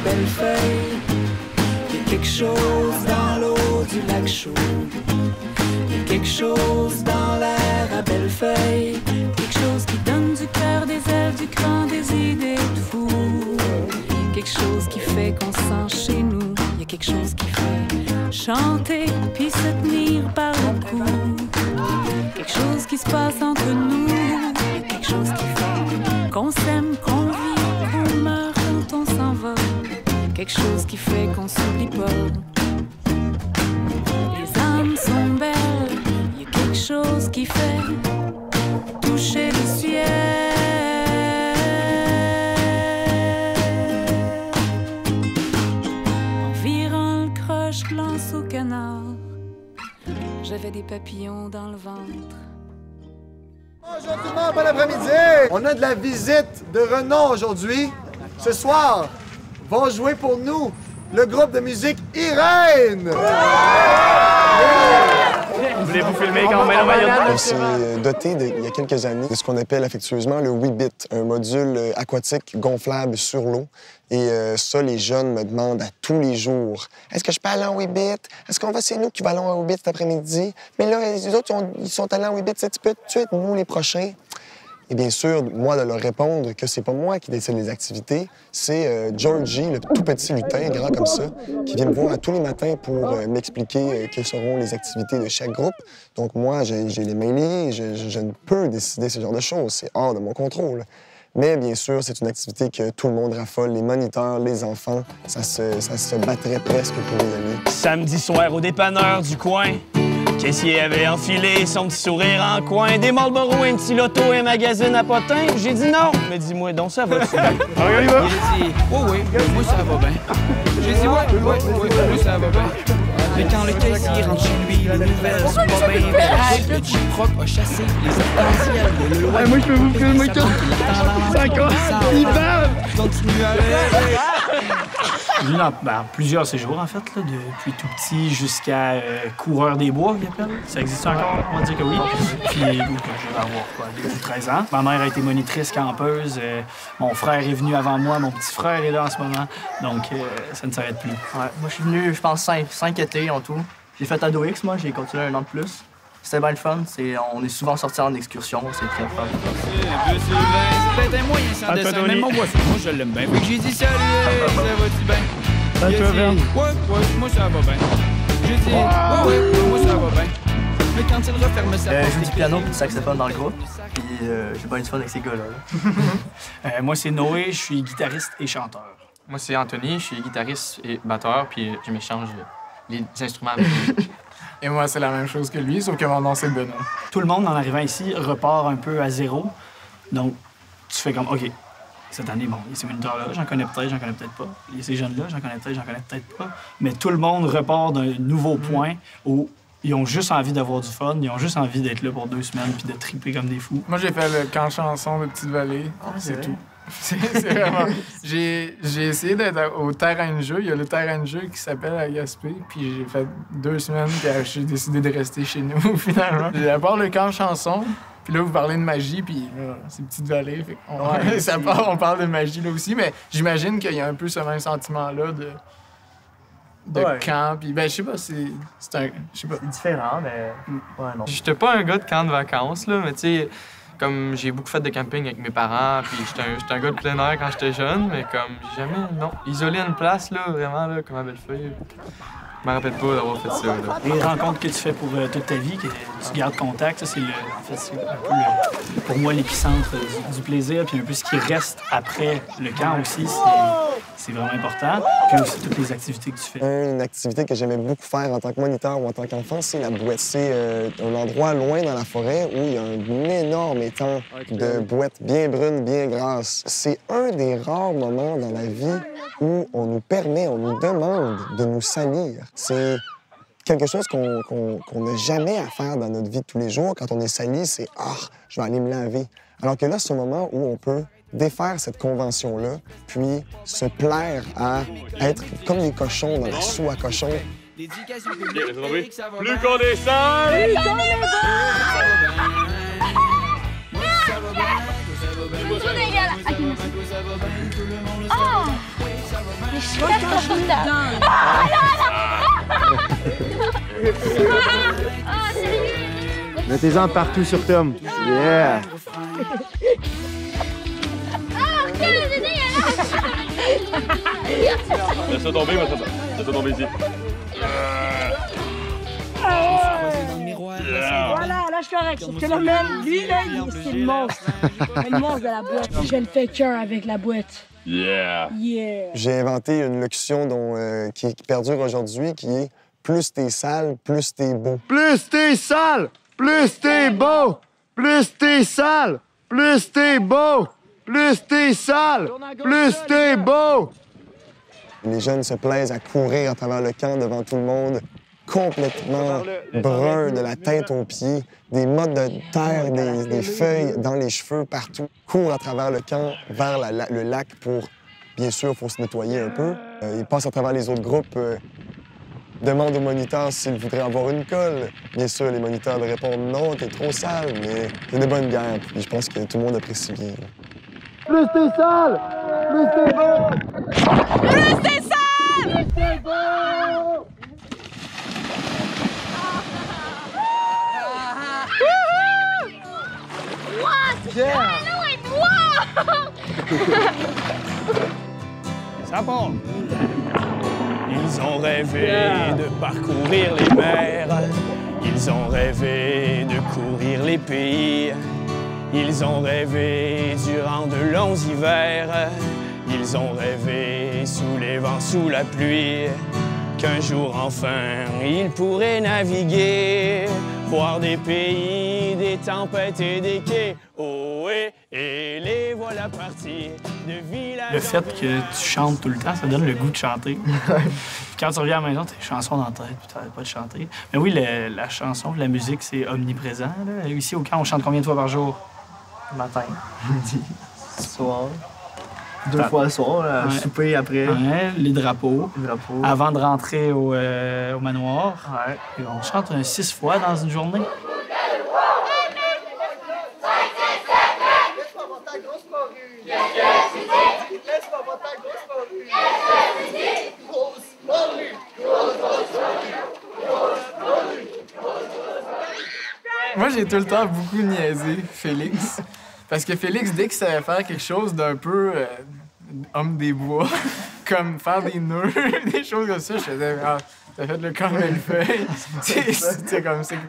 Bellefeuille. Il y a quelque chose dans l'eau du lac chaud. Il y a quelque chose dans l'air à Bellefeuille. Quelque chose qui donne du cœur, des ailes, du cran, des idées de fou. Quelque chose qui fait qu'on se sent chez nous. Il y a quelque chose qui fait chanter puis se tenir par le cou. Quelque chose qui se passe entre nous. Il y a quelque chose qui fait qu'on s'aime, qu'on vit, qu'on meurt quand on s'en va. Quelque chose qui fait qu'on s'oublie pas. Les âmes sont belles. Il y a quelque chose qui fait toucher le ciel. Je lance au canard. J'avais des papillons dans le ventre. Bonjour tout le monde, bon après-midi! On a de la visite de renom aujourd'hui. Ce soir, vont jouer pour nous le groupe de musique Irène! Voulez-vous filmer quand même? On s'est doté, il y a quelques années, de ce qu'on appelle affectueusement le Weebit, un module aquatique gonflable sur l'eau. Et ça, les jeunes me demandent à tous les jours, « Est-ce que je peux aller en Weebit? Est-ce qu'on va, c'est nous qui allons en Weebit cet après-midi? Mais là, les autres, ils sont allés en Weebit, tu peux-tu être nous les prochains? » Et bien sûr, moi, de leur répondre que c'est pas moi qui décide les activités, c'est Georgie, le tout petit lutin, grand comme ça, qui vient me voir tous les matins pour m'expliquer quelles seront les activités de chaque groupe. Donc moi, j'ai les mains liées, je ne peux décider ce genre de choses, c'est hors de mon contrôle. Mais bien sûr, c'est une activité que tout le monde raffole, les moniteurs, les enfants, ça se battrait presque pour y aller. Samedi soir au dépanneur du coin, caissier avait enfilé son petit sourire en coin, des Marlboro, un petit loto, un magazine à potin. J'ai dit non, mais dis-moi donc, ça va-tu bien? Il a dit, oui, moi ça va bien. J'ai dit, oui, moi ça va bien. Mais quand le caissier rentre chez lui, les nouvelles sont pas bien belles. Le Jeep Rock a chassé les arcs-en-ciel de l'Ouest. Moi, je peux vous filmer quand... Ça il parle! Continue à rêver. J'ai eu plusieurs séjours, en fait, là, depuis tout petit jusqu'à coureur des bois, qu'il appelle. Ça existe encore? On va dire que oui. Puis, je vais avoir quoi, 13 ans. Ma mère a été monitrice campeuse. Mon frère est venu avant moi. Mon petit frère est là en ce moment. Donc, ça ne s'arrête plus. Ouais, moi, je suis venu, je pense, 5 étés en tout. J'ai fait Ado X, moi. J'ai continué un an de plus. C'était bien le fun. On est souvent sortis en excursion. C'est très fun. C'est peut-être un moyen sans dessin. Même mon boisson, moi, je l'aime bien. Fait que j'ai dit salut, ça va-tu bien? Ouais, moi, ça va bien. J'ai dit, ouais, moi, ça va bien. Mais quand il referme sa je joue du piano et du saxophone dans le groupe. Puis j'ai bien du fun avec ces gars-là. Moi, c'est Noé. Je suis guitariste et chanteur. Moi, c'est Anthony. Je suis guitariste et batteur. Puis je m'échange les instruments. Et moi, c'est la même chose que lui, sauf que mon nom, c'est Benoît. Tout le monde, en arrivant ici, repart un peu à zéro. Donc, tu fais comme, OK, cette année, bon, ces moniteurs-là, j'en connais peut-être pas. Ces jeunes-là, j'en connais peut-être pas. Mais tout le monde repart d'un nouveau point où ils ont juste envie d'avoir du fun, ils ont juste envie d'être là pour 2 semaines puis de triper comme des fous. Moi, j'ai fait le camp chanson de Petite-Vallée, c'est tout. C'est vraiment... J'ai essayé d'être au terrain de jeu. Il y a le terrain de jeu qui s'appelle à Gaspé. Puis j'ai fait 2 semaines, puis j'ai décidé de rester chez nous, finalement. À part le camp chanson, puis là, vous parlez de magie, puis c'est Petite-Vallée. On parle de magie là aussi, mais j'imagine qu'il y a un peu ce même sentiment-là de camp. Puis ben, je sais pas, c'est un... Je sais pas. C'est différent, mais... Ouais, non. J'étais pas un gars de camp de vacances, là, mais tu sais... Comme j'ai beaucoup fait de camping avec mes parents, puis j'étais un gars de plein air quand j'étais jeune, mais comme j'ai jamais, isolé une place, là, vraiment, là, comme à Bellefeuille. Je me rappelle pas d'avoir fait ça, là. Les rencontres que tu fais pour toute ta vie, que tu gardes contact, ça, c'est un peu, pour moi, l'épicentre du plaisir, puis un peu ce qui reste après le camp aussi, c'est vraiment important. Puis aussi toutes les activités que tu fais. Une activité que j'aimais beaucoup faire en tant que moniteur ou en tant qu'enfant, c'est la bouette. C'est un endroit loin dans la forêt où il y a un énorme étang de bouettes bien brunes, bien grasses. C'est un des rares moments dans la vie où on nous demande de nous salir. C'est quelque chose qu'on n'a jamais à faire dans notre vie de tous les jours. Quand on est sali, c'est « Ah, je vais aller me laver ». Alors que là, c'est un moment où on peut défaire cette convention-là, puis se plaire à être comme des cochons dans la soue à cochons. Plus qu'on est sale! Plus qu'on est bon! Je suis confortable. Mettez-en partout sur Tom. Yeah! Laisse-le tomber, laisse-le tomber ici. Voilà, là je suis correct. Sauf que le même, lui, là, c'est le monstre. Le monstre de la boîte. Je ne fais qu'un avec la boîte. Yeah! Yeah! J'ai inventé une locution qui perdure aujourd'hui, qui est « Plus t'es sale, plus t'es beau ». Plus t'es sale, plus t'es beau. Plus t'es sale, plus t'es beau. Plus t'es sale, plus t'es beau. Les jeunes se plaisent à courir à travers le camp devant tout le monde, complètement bruns de la tête aux pieds, des mottes de terre, des feuilles dans les cheveux, partout. Courent à travers le camp vers le lac pour, bien sûr, il faut se nettoyer un peu. Ils passent à travers les autres groupes, demandent aux moniteurs s'ils voudraient avoir une colle. Bien sûr, les moniteurs leur répondent non, t'es trop sale, mais c'est de bonnes guerres. Puis je pense que tout le monde apprécie bien. Plus t'es sale, plus t'es beau. Plus t'es sale! Plus t'es beau. Ça part. Ils ont rêvé de parcourir les mers. Ils ont rêvé de courir les pays. Ils ont rêvé durant de longs hivers. Ils ont rêvé sous les vents, sous la pluie, qu'un jour enfin ils pourraient naviguer, voir des pays, des tempêtes et des quais. Oh, et les voilà partis de village. Le fait que tu chantes tout le temps, ça donne le goût de chanter. Quand tu reviens à la maison, t'as des chansons dans la tête, puis t'arrêtes pas de chanter. Mais oui, la chanson, la musique, c'est omniprésent. Là. Ici, au camp, on chante combien de fois par jour? Matin, midi, soir. 2 fois le soir, là, souper après. Ouais, les drapeaux. Avant de rentrer au manoir. Ouais. Et on chante 6 fois dans une journée. Moi, j'ai tout le temps beaucoup niaisé Félix. Parce que Félix, dès qu'il savait faire quelque chose d'un peu homme des bois, comme faire des nœuds, des choses comme ça, je faisais « Ah, t'as fait le Campbell-Feuille. »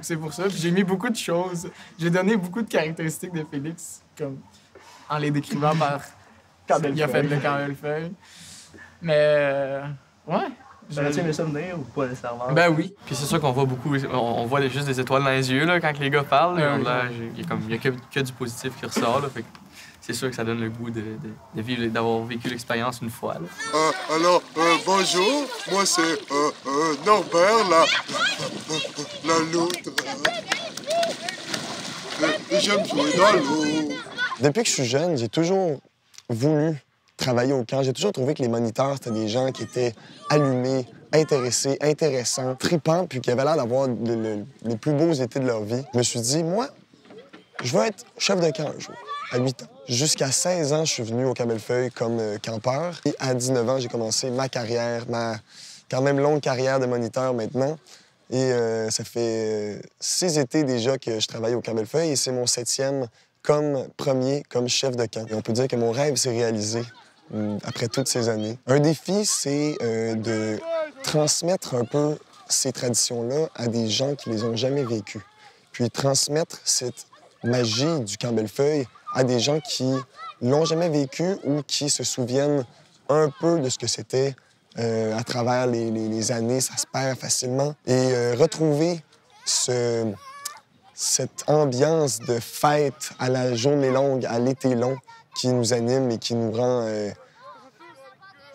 C'est pour ça. Puis j'ai mis beaucoup de choses. J'ai donné beaucoup de caractéristiques de Félix, comme en les décrivant par il a fait le Campbell-Feuille. Mais, ouais. J'aurais-tu aimé ça venir ou pas nécessairement? Ben oui. Puis c'est sûr qu'on voit beaucoup, on voit juste des étoiles dans les yeux là, quand les gars parlent. Il y a que du positif qui ressort. Là, fait que c'est sûr que ça donne le goût d'avoir vécu l'expérience une fois. Là. Alors, bonjour, moi c'est Norbert, la loutre. Et j'aime jouer dans l'eau. Depuis que je suis jeune, j'ai toujours voulu travailler au camp. J'ai toujours trouvé que les moniteurs, c'était des gens qui étaient allumés, intéressés, intéressants, tripants, puis qui avaient l'air d'avoir les plus beaux étés de leur vie. Je me suis dit, moi, je veux être chef de camp un jour, à 8 ans. Jusqu'à 16 ans, je suis venu au Campbell-Feuille comme campeur. Et à 19 ans, j'ai commencé ma carrière, ma quand même longue carrière de moniteur maintenant. Et ça fait 6 étés déjà que je travaille au Campbell-Feuille et c'est mon 7e comme chef de camp. Et on peut dire que mon rêve s'est réalisé après toutes ces années. Un défi, c'est de transmettre un peu ces traditions-là à des gens qui les ont jamais vécues. Puis transmettre cette magie du Campbell-Feuille à des gens qui l'ont jamais vécu ou qui se souviennent un peu de ce que c'était à travers les années. Ça se perd facilement. Et retrouver cette ambiance de fête à la journée longue, à l'été long, qui nous anime et qui nous rend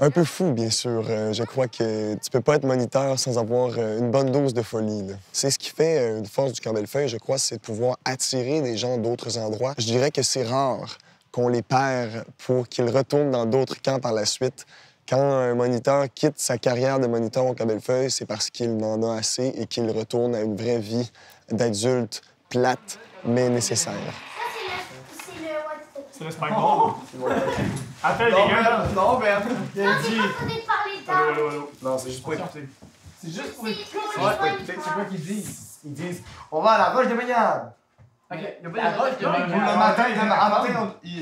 un peu fous, bien sûr. Je crois que tu peux pas être moniteur sans avoir une bonne dose de folie. C'est ce qui fait une force du Campbell-Feuille, je crois, c'est de pouvoir attirer des gens d'autres endroits. Je dirais que c'est rare qu'on les perd pour qu'ils retournent dans d'autres camps par la suite. Quand un moniteur quitte sa carrière de moniteur au Campbell-Feuille, c'est parce qu'il en a assez et qu'il retourne à une vraie vie d'adulte, plate, mais nécessaire. C'est le spike-ball. Appelle les gars. Non, Ben. Il a dit. Allô. Non, c'est juste pour écouter. C'est juste pour écouter. C'est quoi qu'ils disent? Ils disent on va à la roche de Méniade. Ok, La roche de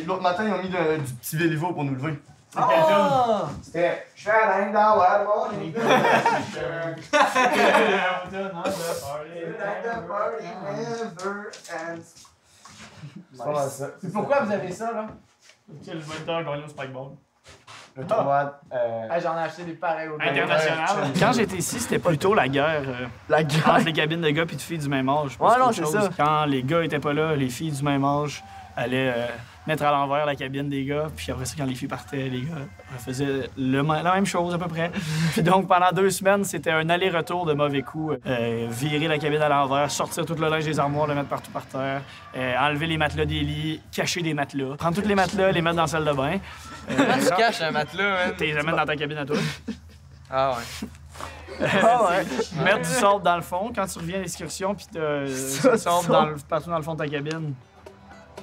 L'autre matin, ils ont mis du petit véliveau pour nous lever. C'est quelqu'un. C'était je fais la ligne dans la morning. C'est pas mal ça. C'est pourquoi vous avez ça, là? Quel voleur a gagné au spike-ball? Le tournoi. J'en ai acheté des pareils au International. Quand j'étais ici, c'était plutôt la guerre. Entre les cabines de gars et de filles du même âge. Ouais, non, c'est ça. Quand les gars étaient pas là, les filles du même âge allaient mettre à l'envers la cabine des gars. Puis après ça, quand les filles partaient, les gars faisaient la même chose à peu près. Puis donc, pendant 2 semaines, c'était un aller-retour de mauvais coups. Virer la cabine à l'envers, sortir tout le linge des armoires, le mettre partout par terre, enlever les matelas des lits, cacher des matelas, prendre tous les matelas, les mettre dans la salle de bain. Comment tu caches un matelas, man? T'es les amènes dans ta cabine à toi. Ah ouais. Mettre du sable dans le fond quand tu reviens à l'excursion, puis tu sable partout dans le fond de ta cabine.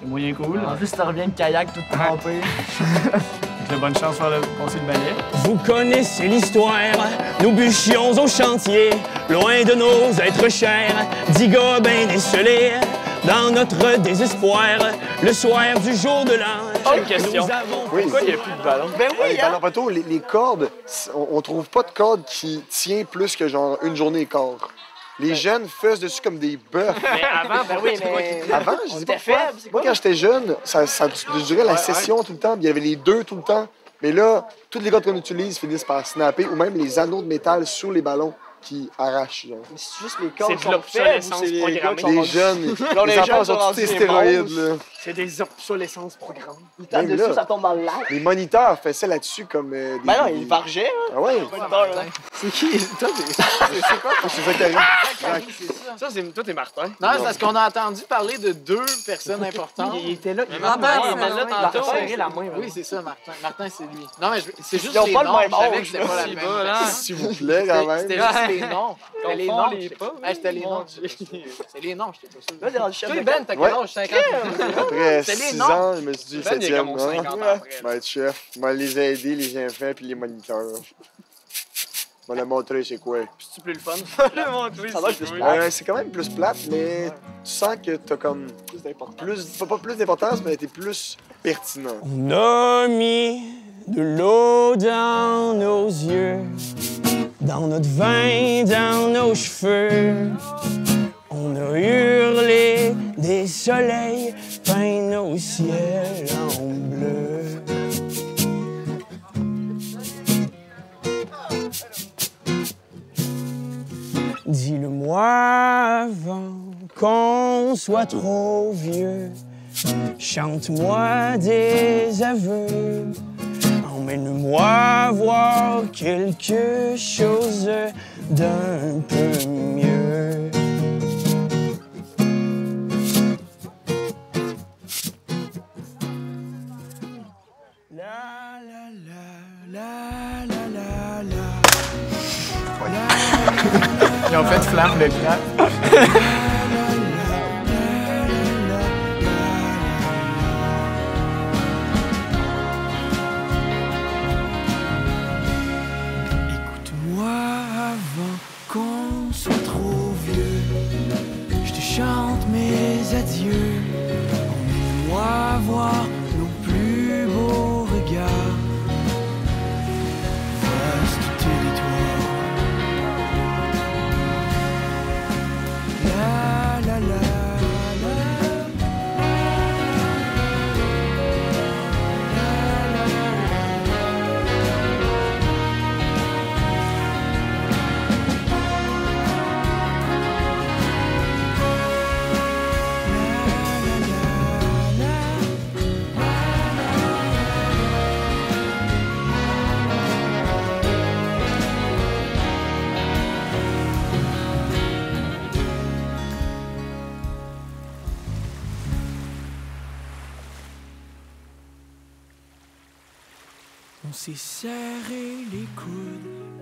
C'est moyen cool. En plus, tu reviens de kayak tout trempé. J'ai bonne chance de passer le balai. Vous connaissez l'histoire, nous bûchions au chantier, loin de nos êtres chers, 10 gars ben esselés, dans notre désespoir, le soir du jour de l'an. J'ai une question. Pourquoi il n'y a plus de ballon? Ben oui, Les ballons bateaux, les cordes, on trouve pas de corde qui tient plus que genre une journée et quart. Les jeunes faisent dessus comme des bœufs. Mais avant, ben oui, mais... Avant, je sais pas pourquoi. Moi, quand j'étais jeune, ça durait la session tout le temps, puis il y avait les deux tout le temps. Mais là, toutes les cordes qu'on utilise finissent par snapper, ou même les anneaux de métal sur les ballons qui arrachent. Genre. Mais c'est juste les cordes C'est de l'obsolescence programmée. Les jeunes, les enfants sont tous ces stéroïdes. Là. C'est des obsolescences programmées. Ils Même tapent dessus, là. ça tombe dans le lac. Les moniteurs faisaient là-dessus comme des... Ben non, ils vargeaient, hein. Ah ouais? C'est qui? Toi, C'est quoi? C'est Zachary. Ça, c'est... Toi, t'es Martin. Non, c'est parce qu'on a entendu parler de 2 personnes importantes. Il était là. Martin, il était là tantôt. serré la main. Oui, c'est ça, Martin. Martin, c'est lui. Non, mais c'est juste Ils ont les pas le noms. même Je savais âge, que c'était pas la là. même Là. personne. S'il vous plaît, quand même. C'était juste les noms. C'était les noms. les pas. C'était les noms. Mon Dieu. C'est les noms, j'étais pas sûr. Là, il est rendu chef Toi, de Ben, t'as quel âge? 50 Après C'était les 6 noms. ans, je me suis dit Ben, il y a 7e. comme 50 ans après. Je vais être chef. Je vais les aider, les enfants puis les moniteurs. Je vais leur montrer c'est quoi. C'est plus le fun. Le montrer, Ça va être plus plate. C'est quand même plus plate, mais tu sens que t'as comme pas plus d'importance, mais t'es plus pertinent. On a mis de l'eau dans nos yeux, dans notre vin, dans nos cheveux. On a hurlé des soleils, peint nos ciels en bleu. Dis-le-moi avant qu'on soit trop vieux. Chante-moi des aveux. Emmène-moi voir quelque chose d'un peu mieux. La la la la la la la. Ils ont fait flamme le crack. Écoute-moi avant qu'on soit trop vieux. Je te chante mes adieux. Emmène-moi voir nos plus beaux regards. Vaste territoire. La la la On s'est serré les coudes